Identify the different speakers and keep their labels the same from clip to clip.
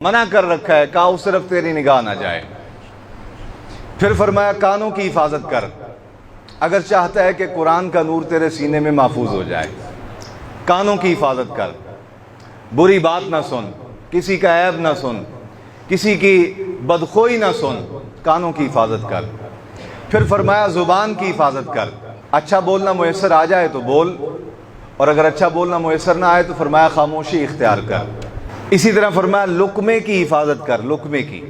Speaker 1: منع کر رکھا ہے، کہا اس طرف تیری نگاہ نہ جائے۔ پھر فرمایا کانوں کی حفاظت کر، اگر چاہتا ہے کہ قرآن کا نور تیرے سینے میں محفوظ ہو جائے، کانوں کی حفاظت کر، بری بات نہ سن، کسی کا عیب نہ سن، کسی کی بدخوئی نہ سن، کانوں کی حفاظت کر۔ پھر فرمایا زبان کی حفاظت کر، اچھا بولنا میسر آ جائے تو بول، اور اگر اچھا بولنا میسر نہ آئے تو فرمایا خاموشی اختیار کر۔ اسی طرح فرمایا لقمے کی حفاظت کر، لقمے کی،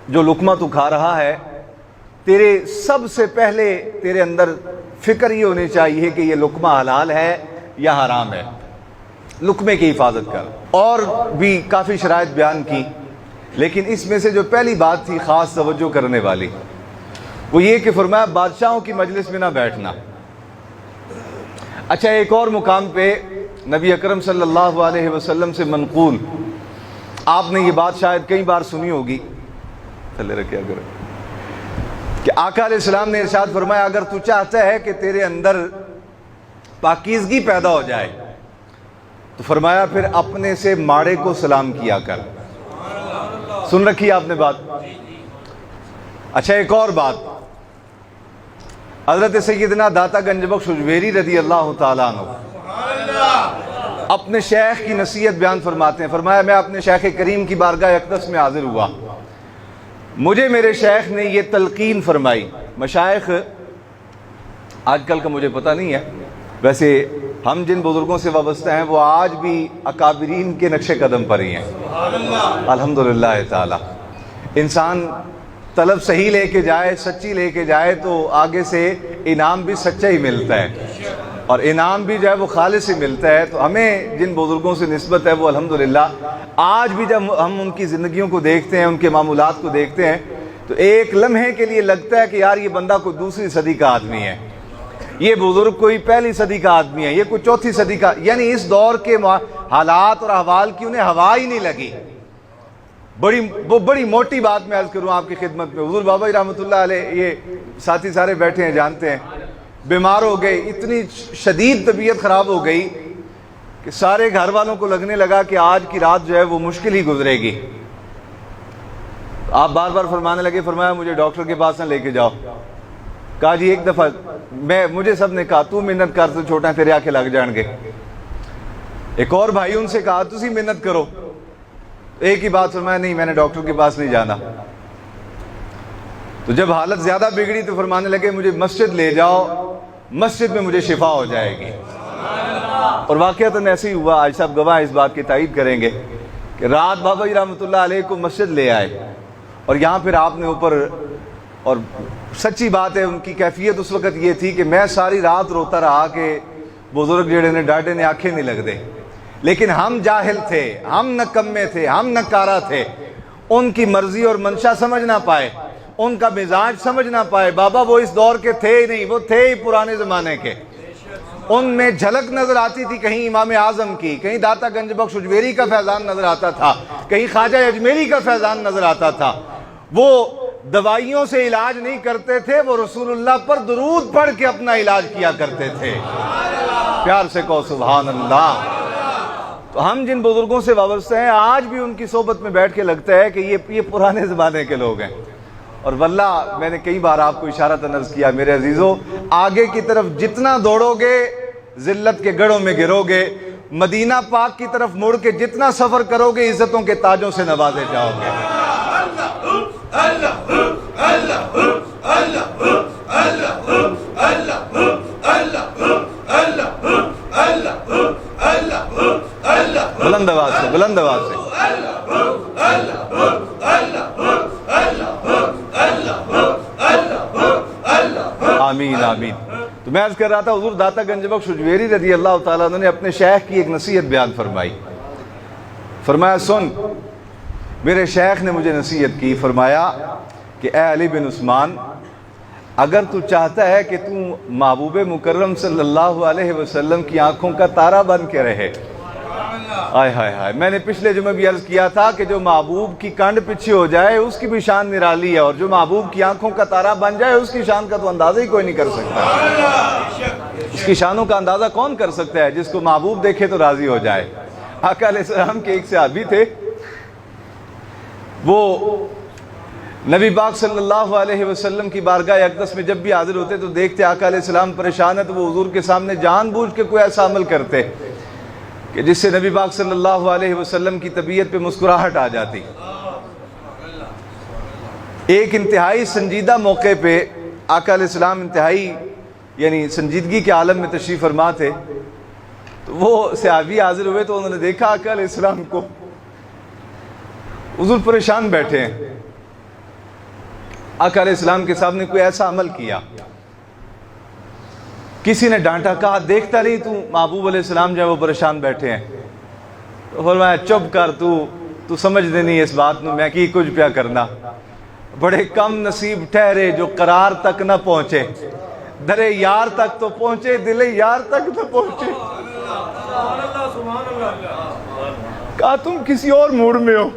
Speaker 1: جو لقمہ تو کھا رہا ہے، تیرے سب سے پہلے تیرے اندر فکر یہ ہونی چاہیے کہ یہ لقمہ حلال ہے یا حرام ہے، لقمے کی حفاظت کر۔ اور بھی کافی شرائط بیان کی، لیکن اس میں سے جو پہلی بات تھی خاص توجہ کرنے والی، وہ یہ کہ فرمایا بادشاہوں کی مجلس میں نہ بیٹھنا۔ اچھا، ایک اور مقام پہ نبی اکرم صلی اللہ علیہ وسلم سے منقول، آپ نے یہ بات شاید کئی بار سنی ہوگی، تھلے رکھے اگر، کہ آقا علیہ السلام نے ارشاد فرمایا اگر تو چاہتا ہے کہ تیرے اندر پاکیزگی پیدا ہو جائے تو فرمایا پھر اپنے سے ماڑے کو سلام کیا کر۔ سن رکھی آپ نے بات؟ اچھا، ایک اور بات، حضرت سیدنا داتا گنج بخش اجمیری رضی اللہ تعالیٰ عنہ اپنے شیخ کی نصیحت بیان فرماتے ہیں۔ فرمایا میں اپنے شیخ کریم کی بارگاہ اقدس میں حاضر ہوا، مجھے میرے شیخ نے یہ تلقین فرمائی۔ مشائخ آج کل کا مجھے پتہ نہیں ہے، ویسے ہم جن بزرگوں سے وابستہ ہیں وہ آج بھی اکابرین کے نقش قدم پر ہی ہیں الحمدللہ تعالی۔ انسان طلب صحیح لے کے جائے، سچی لے کے جائے تو آگے سے انعام بھی سچا ہی ملتا ہے، اور انعام بھی جو ہے وہ خالص ہی ملتا ہے۔ تو ہمیں جن بزرگوں سے نسبت ہے وہ الحمدللہ آج بھی جب ہم ان کی زندگیوں کو دیکھتے ہیں، ان کے معمولات کو دیکھتے ہیں، تو ایک لمحے کے لیے لگتا ہے کہ یار یہ بندہ کوئی دوسری صدی کا آدمی ہے، یہ بزرگ کوئی پہلی صدی کا آدمی ہے، یہ کوئی چوتھی صدی کا، یعنی اس دور کے حالات اور احوال کی انہیں ہوا ہی نہیں لگی۔ بڑی موٹی بات میں عرض کروں آپ کی خدمت میں، حضور بابا رحمۃ اللہ علیہ، یہ ساتھی سارے بیٹھے ہیں جانتے ہیں، بیمار ہو گئے، اتنی شدید طبیعت خراب ہو گئی کہ سارے گھر والوں کو لگنے لگا کہ آج کی رات جو ہے وہ مشکل ہی گزرے گی۔ آپ بار بار فرمانے لگے، فرمایا مجھے ڈاکٹر کے پاس نہ لے کے جاؤ۔ کہا جی ایک دفعہ مجھے سب نے کہا تو محنت کر، تو چھوٹا تیرے آنکھیں لگ جان گے۔ ایک اور بھائی ان سے کہا تسی محنت کرو، ایک ہی بات فرمایا نہیں میں نے ڈاکٹر کے پاس نہیں جانا۔ تو جب حالت زیادہ بگڑی تو فرمانے لگے مجھے مسجد لے جاؤ، مسجد میں مجھے شفا ہو جائے گی۔ اور واقعتاً ایسے ہی ہوا، آج صاحب گواہ اس بات کی تائید کریں گے کہ رات بابا جی رحمۃ اللہ علیہ کو مسجد لے آئے، اور یہاں پھر آپ نے اوپر، اور سچی بات ہے ان کی کیفیت اس وقت یہ تھی کہ میں ساری رات روتا رہا کہ بزرگ جڑے نے ڈاڈے نے آنکھیں نہیں لگ دے، لیکن ہم جاہل تھے، ہم نکمے تھے، ہم نکارہ تھے، ان کی مرضی اور منشا سمجھ نہ پائے، ان کا مزاج سمجھ نہ پائے۔ بابا وہ اس دور کے تھے ہی نہیں، وہ تھے ہی پرانے زمانے کے۔ ان میں جھلک نظر آتی تھی کہیں امام اعظم کی، کہیں داتا گنج بخش اجمیری کا فیضان نظر آتا تھا، کہیں خواجہ اجمیری کا فیضان نظر آتا تھا۔ وہ دوائیوں سے علاج نہیں کرتے تھے، وہ رسول اللہ پر درود پڑھ کے اپنا علاج کیا کرتے تھے۔ پیار سے کہو سبحان اللہ۔ تو ہم جن بزرگوں سے وابستہ ہیں آج بھی ان کی صحبت میں بیٹھ کے لگتا ہے کہ یہ پرانے زمانے کے لوگ ہیں۔ اور واللہ میں نے کئی بار آپ کو اشارتاً عرض کیا میرے عزیزو، آگے کی طرف جتنا دوڑو گے ذلت کے گڑھوں میں گرو گے، مدینہ پاک کی طرف مڑ کے جتنا سفر کرو گے عزتوں کے تاجوں سے نوازے جاؤ گے۔ بلند آواز سے، بلند آواز سے۔ آمین آمین۔ تو میں عرض کر رہا تھا حضور داتا گنج بخش اجمیری رضی اللہ تعالیٰ عنہ نے اپنے شیخ کی ایک نصیحت بیان فرمائی۔ فرمایا سن، میرے شیخ نے مجھے نصیحت کی، فرمایا کہ اے علی بن عثمان، اگر تو چاہتا ہے کہ تو محبوب مکرم صلی اللہ علیہ وسلم کی آنکھوں کا تارا بن کے رہے، آئے ہائے ہائے، میں نے پچھلے جمعے بھی عرض کیا تھا کہ جو محبوب کی کنڈ پیچھے ہو جائے اس کی بھی شان نرالی ہے، اور جو محبوب کی آنکھوں کا تارا بن جائے اس کی شان کا تو اندازہ ہی کوئی نہیں کر سکتا۔ اس کی شانوں کا اندازہ کون کر سکتا ہے؟ جس کو محبوب دیکھے تو راضی ہو جائے۔ آقا علیہ السلام کے ایک صحابی تھے، وہ نبی پاک صلی اللہ علیہ وسلم کی بارگاہ اقدس میں جب بھی حاضر ہوتے تو دیکھتے آقا علیہ السلام پریشان ہے، تو وہ حضور کے سامنے جان بوجھ کے کوئی ایسا عمل کرتے کہ جس سے نبی پاک صلی اللہ علیہ وسلم کی طبیعت پہ مسکراہٹ آ جاتی۔ ایک انتہائی سنجیدہ موقع پہ آقا علیہ السلام انتہائی یعنی سنجیدگی کے عالم میں تشریف فرما تھے، تو وہ صحابی حاضر ہوئے تو انہوں نے دیکھا آقا علیہ السلام کو، حضور پریشان بیٹھے ہیں۔ آقا علیہ السلام کے سامنے کوئی ایسا عمل کیا، کسی نے ڈانٹا، کہا دیکھتا نہیں تو محبوب علیہ السلام جو ہے وہ پریشان بیٹھے ہیں؟ تو فرمایا چپ کر، تو سمجھ دے نہیں اس بات میں کی کچھ پیا کرنا، بڑے کم نصیب ٹھہرے جو قرار تک نہ پہنچے، درے یار تک تو پہنچے دل یار تک نہ پہنچے۔ کہا تم کسی اور موڈ میں ہو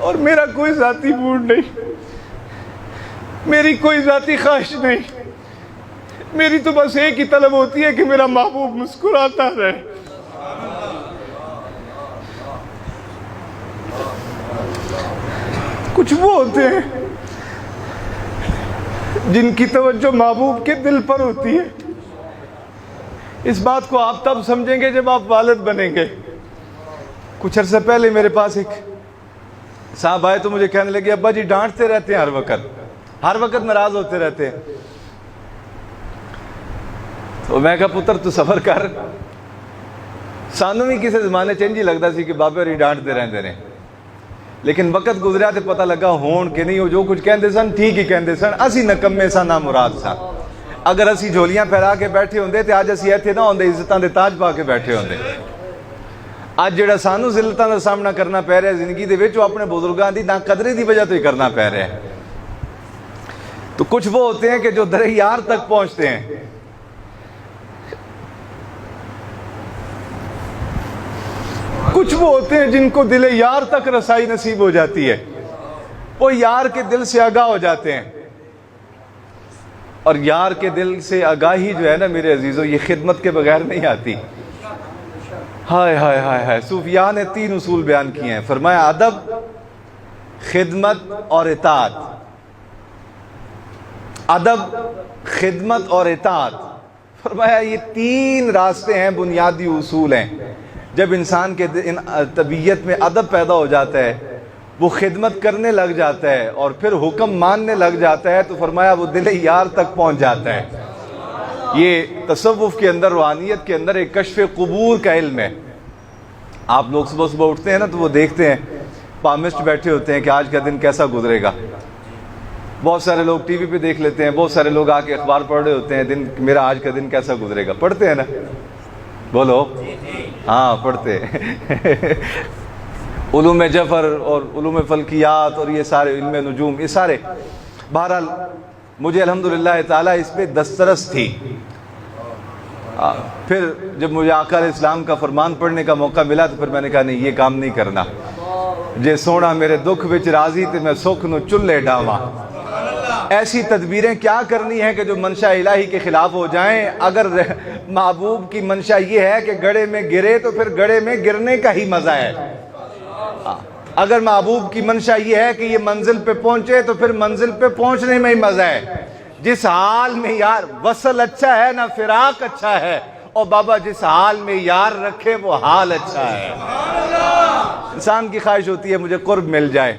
Speaker 1: اور میرا کوئی ذاتی موڈ نہیں، میری کوئی ذاتی خواہش نہیں، میری تو بس ایک ہی طلب ہوتی ہے کہ میرا محبوب مسکراتا رہے۔ کچھ وہ ہوتے ہیں جن کی توجہ محبوب کے دل پر ہوتی ہے۔ اس بات کو آپ تب سمجھیں گے جب آپ والد بنیں گے۔ کچھ عرصہ پہلے میرے پاس ایک صاحب آئے تو مجھے کہنے لگے ابا جی ڈانٹتے رہتے ہیں، ہر وقت ناراض ہوتے رہتے ہیں۔ تو میں کہا پتر تو صبر کر، سانوں بھی کسی زمانے چنجی لگتا سی کہ بابے اور ڈانٹتے رہتے ہیں، لیکن وقت گزریا تو پتہ لگا ہون کہ نہیں، وہ جو کچھ کہندے سن ٹھیک ہی کہندے سن، اسی نکمے سا نہ مراد سا۔ اگر اسی جھولیاں پھیلا کے بیٹھے ہوندے تے آج اسی ایتھے نہ ہوندے، عزتاں دے تاج پا کے بیٹھے ہوندے۔ آج جڑا سانو ذلتاں دا سامنا کرنا پہ رہا ہے زندگی دے وچ، وہ اپنے بزرگاں دی ناقدری دی وجہ تو ہی کرنا پہ رہا ہے۔ تو کچھ وہ ہوتے ہیں کہ جو در یار تک پہنچتے ہیں۔ کچھ وہ ہوتے ہیں جن کو دل یار تک رسائی نصیب ہو جاتی ہے، وہ یار کے دل سے آگاہ ہو جاتے ہیں۔ اور یار کے دل سے آگاہی جو ہے نا میرے عزیزو، یہ خدمت کے بغیر نہیں آتی۔ ہائے ہائے ہائے ہائے، صوفیاء نے 3 اصول بیان کیے ہیں، فرمایا ادب، خدمت اور اطاعت۔ ادب، خدمت اور اطاعت، فرمایا یہ 3 راستے ہیں، بنیادی اصول ہیں۔ جب انسان کے طبیعت میں ادب پیدا ہو جاتا ہے، وہ خدمت کرنے لگ جاتا ہے اور پھر حکم ماننے لگ جاتا ہے، تو فرمایا وہ دل یار تک پہنچ جاتا ہے۔ یہ تصوف کے اندر، روحانیت کے اندر ایک کشف قبور کا علم ہے۔ آپ لوگ صبح صبح اٹھتے ہیں نا تو وہ دیکھتے ہیں پامسٹ بیٹھے ہوتے ہیں کہ آج کا دن کیسا گزرے گا۔ بہت سارے لوگ ٹی وی پہ دیکھ لیتے ہیں، بہت سارے لوگ آ کے اخبار پڑھ رہے ہوتے ہیں، میرا آج کا دن کیسا گزرے گا، پڑھتے ہیں نا؟ بولو ہاں پڑھتے علوم جفر اور علوم فلکیات اور یہ سارے علم نجوم، یہ سارے۔ بہرحال مجھے الحمدللہ تعالیٰ اس پہ دسترس تھی۔ پھر جب مجھے آقا علیہ السلام کا فرمان پڑھنے کا موقع ملا تو پھر میں نے کہا نہیں، یہ کام نہیں کرنا، جے سونا میرے دکھ وچ راضی تے میں سکھ نو چلے ڈاواں۔ ایسی تدبیریں کیا کرنی ہے کہ جو منشا الہی کے خلاف ہو جائیں۔ اگر محبوب کی منشا یہ ہے کہ گڑھے میں گرے تو پھر گڑھے میں گرنے کا ہی مزہ ہے۔ اگر محبوب کی منشا یہ ہے کہ یہ منزل پہ پہنچے تو پھر منزل پہ پہنچنے میں ہی مزہ ہے۔ جس حال میں یار وصل اچھا ہے نہ فراق اچھا ہے، اور بابا جس حال میں یار رکھے وہ حال اچھا ہے۔ انسان کی خواہش ہوتی ہے مجھے قرب مل جائے،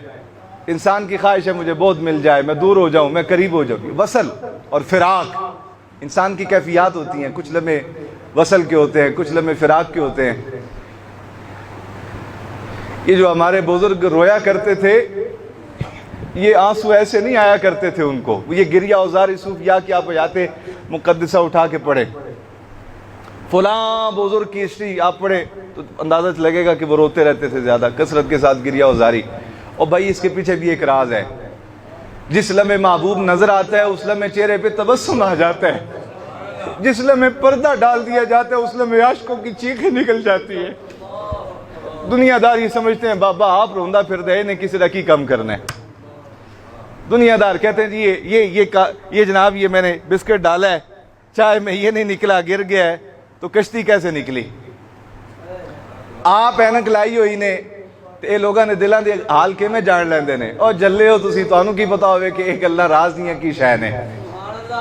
Speaker 1: انسان کی خواہش ہے مجھے بہت مل جائے، میں دور ہو جاؤں، میں قریب ہو جاؤں۔ وصل اور فراق انسان کی کیفیات ہوتی ہیں، کچھ لمحے وصل کے ہوتے ہیں، کچھ لمحے فراق کے ہوتے ہیں۔ یہ جو ہمارے بزرگ رویا کرتے تھے، یہ آنسو ایسے نہیں آیا کرتے تھے ان کو، یہ گریہ اوزار صوفیاء کی آپ آیات مقدسہ اٹھا کے پڑھے، فلاں بزرگ کی ہسٹری آپ پڑھے تو اندازہ لگے گا کہ وہ روتے رہتے تھے زیادہ کثرت کے ساتھ گریہ اوزاری۔ اور بھائی اس کے پیچھے بھی ایک راز ہے، جس لمحے محبوب نظر آتا ہے اس لمحے چہرے پہ تبسم آ جاتا ہے، جس لمحے پردہ ڈال دیا جاتا ہے اس لمحے عاشقوں کی چیخیں نکل جاتی ہے۔ دنیا دار یہ سمجھتے ہیں بابا آپ روندہ پھر دے نے کسی رکی کم کرنا ہے۔ دنیا دار کہتے ہیں جی یہ جناب یہ میں نے بسکٹ ڈالا ہے، چائے میں یہ نہیں نکلا، گر گیا ہے، تو کشتی کیسے نکلی؟ آپ اینک لائی ہوئی نے، ਤੇ ਇਹ ਲੋਕਾਂ ਨੇ ਦਿਲਾਂ ਦੇ ਹਾਲ ਕਿਵੇਂ ਜਾਣ ਲੈਂਦੇ ਨੇ। ਉਹ ਜੱਲੇ ਹੋ ਤੁਸੀਂ, ਤੁਹਾਨੂੰ ਕੀ ਪਤਾ ਹੋਵੇ ਕਿ ਇਹ ਗੱਲਾਂ ਰਾਜ਼ ਦੀਆਂ ਕੀ ਸ਼ੈ ਨੇ।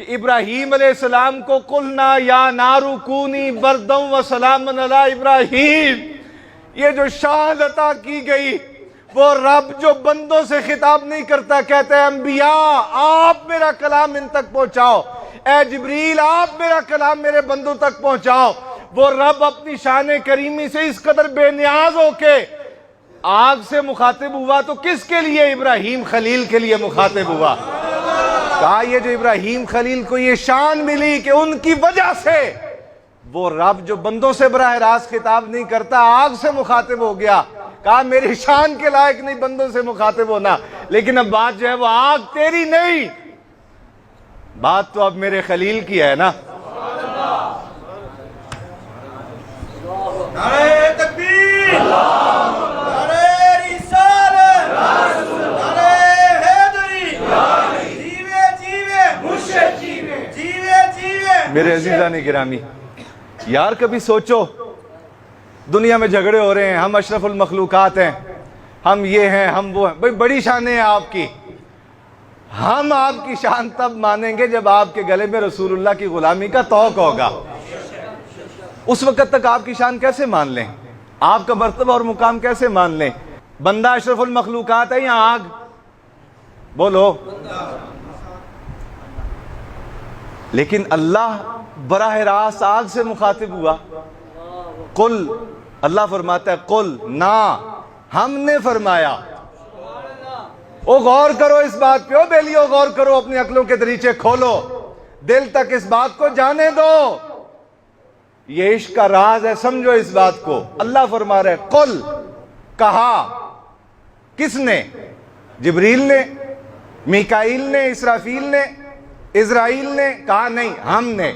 Speaker 1: کہ ابراہیم علیہ السلام کو قلنا یا نارو کونی بردم و سلام علی ابراہیم، یہ جو شان عطا کی گئی، وہ رب جو بندوں سے خطاب نہیں کرتا، کہتا ہے انبیاء آپ میرا کلام ان تک پہنچاؤ، اے جبریل آپ میرا کلام میرے بندوں تک پہنچاؤ۔ وہ رب اپنی شان کریمی سے اس قدر بے نیاز ہو کے آگ سے مخاطب ہوا تو کس کے لیے؟ ابراہیم خلیل کے لیے مخاطب ہوا۔ کہا یہ جو ابراہیم خلیل کو یہ شان ملی کہ ان کی وجہ سے وہ رب جو بندوں سے براہ راست خطاب نہیں کرتا آگ سے مخاطب ہو گیا۔ کہا میری شان کے لائق نہیں بندوں سے مخاطب ہونا، لیکن اب بات جو ہے وہ آگ تیری نہیں، بات تو اب میرے خلیل کی ہے نا۔
Speaker 2: نعرہ تکبیر، نعرہ رسالت، نعرہ حیدری، جیوے جیوے مرشد، جیوے جیوے
Speaker 1: میرے عزیزان گرامی، یار کبھی سوچو دنیا میں جھگڑے ہو رہے ہیں، ہم اشرف المخلوقات ہیں، ہم یہ ہیں ہم وہ ہیں، بھئی بڑی شانیں ہیں آپ کی، ہم آپ کی شان تب مانیں گے جب آپ کے گلے میں رسول اللہ کی غلامی کا طوق ہوگا۔ اس وقت تک آپ کی شان کیسے مان لیں؟ آپ کا مرتبہ اور مقام کیسے مان لیں؟ بندہ اشرف المخلوقات ہے یا آگ؟ بولو۔ لیکن اللہ براہ راست آگ سے مخاطب ہوا۔ قل، اللہ فرماتا ہے قل، نہ ہم نے فرمایا۔ او غور کرو اس بات پہ، او بیلیو غور کرو، اپنی عقلوں کے دریچے کھولو، دل تک اس بات کو جانے دو، یہ عشق کا راز ہے، سمجھو اس بات کو۔ اللہ فرما رہا ہے قل، کہا، کس نے؟ جبریل نے، میکائیل نے، اسرافیل نے، اسرائیل نے؟ کہا نہیں، ہم نے۔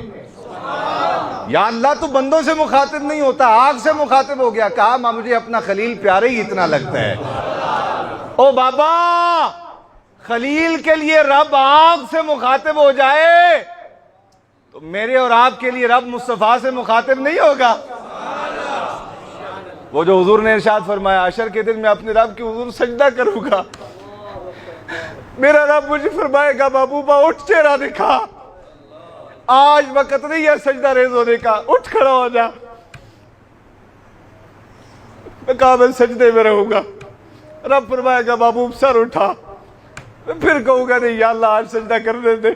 Speaker 1: یا اللہ تو بندوں سے مخاطب نہیں ہوتا، آگ سے مخاطب ہو گیا۔ کہا مجھے اپنا خلیل پیارے ہی اتنا لگتا ہے۔ او بابا، خلیل کے لیے رب آگ سے مخاطب ہو جائے تو میرے اور آپ کے لیے رب مصطفیٰ سے مخاطب نہیں ہوگا؟ وہ جو حضور نے ارشاد فرمایا عشر کے دن میں اپنے رب کے حضور سجدہ کروں گا، میرا رب مجھے فرمائے گا محبوبہ اٹھ چہرہ دکھا، آج وقت نہیں ہے سجدہ ریز ہونے کا، اٹھ کھڑا ہو جا۔ میں کہا میں سجدے میں رہوں گا، رب فرمائے گا محبوب سر اٹھا، میں پھر کہوں گا نہیں یا اللہ آج سجدہ کرنے دے۔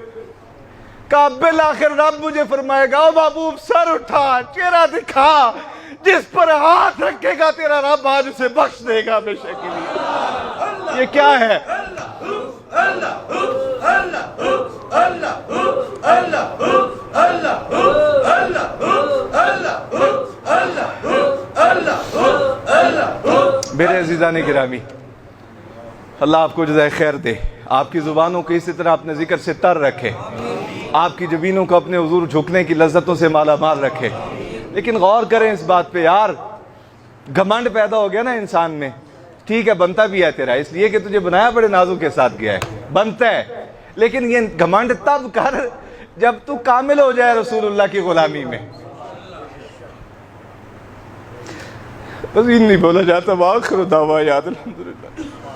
Speaker 1: کہا بالآخر رب مجھے فرمائے گا او محبوب سر اٹھا، چہرہ دکھا، جس پر ہاتھ رکھے گا تیرا رب آج اسے بخش دے گا ہمیشہ کے لیے۔ یہ کیا ہے؟ میرے عزیزان گرامی، اللہ آپ کو جزائے خیر دے، آپ کی زبانوں کو اسی طرح اپنے ذکر سے تر رکھے، آپ کی جبینوں کو اپنے حضور جھکنے کی لذتوں سے مالا مال رکھے۔ لیکن غور کریں اس بات پہ یار، گھمنڈ پیدا ہو گیا نا انسان میں، ٹھیک ہے بنتا بھی ہے تیرا، اس لیے کہ تجھے بنایا بڑے نازوں کے ساتھ گیا ہے، بنتا ہے، لیکن یہ گھمنڈ تب کر جب تو کامل ہو جائے رسول اللہ کی غلامی میں۔ بس یہ نہیں بولا جاتا، وآخر دعوانا الحمدللہ۔